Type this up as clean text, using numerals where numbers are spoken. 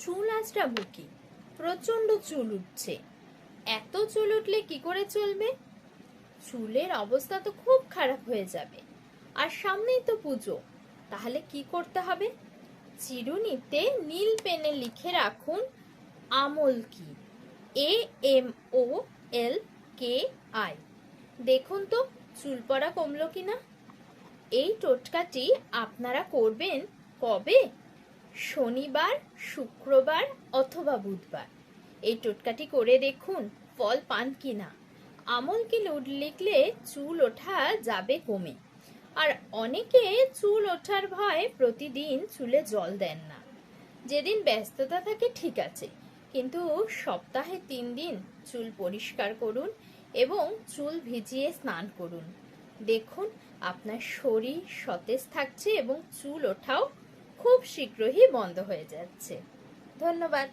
চুল আঁচড়াবো কি, প্রচন্ড চুল উঠছে। এত চুল উঠলে কি করে চলবে? চুলের অবস্থা তো খুব খারাপ হয়ে যাবে। আর সামনেই তো পুজো, তাহলে কি করতে হবে? চিরুনিতে নীল পেনে লিখে রাখুন আমলকি, AMOLKI। দেখুন তো চুল পড়া কমলো কিনা। এই টোটকাটি আপনারা করবেন কবে? শনিবার, শুক্রবার অথবা বুধবার। এই টোটকাটি করে দেখুন ফল পান কিনা। আমলকি লিখলে চুল ওঠা যাবে কমে। আর অনেকে চুল ওঠার ভয়ে প্রতিদিন চুলে জল দেন না। যেদিন ব্যস্ততা থাকে ঠিক আছে, কিন্তু সপ্তাহে 3 দিন চুল পরিষ্কার করুন এবং চুল ভিজিয়ে স্নান করুন। দেখুন আপনার শরীর সতেজ থাকছে এবং চুল ওঠাও খুব শীঘ্রই বন্ধ হয়ে যাচ্ছে। ধন্যবাদ।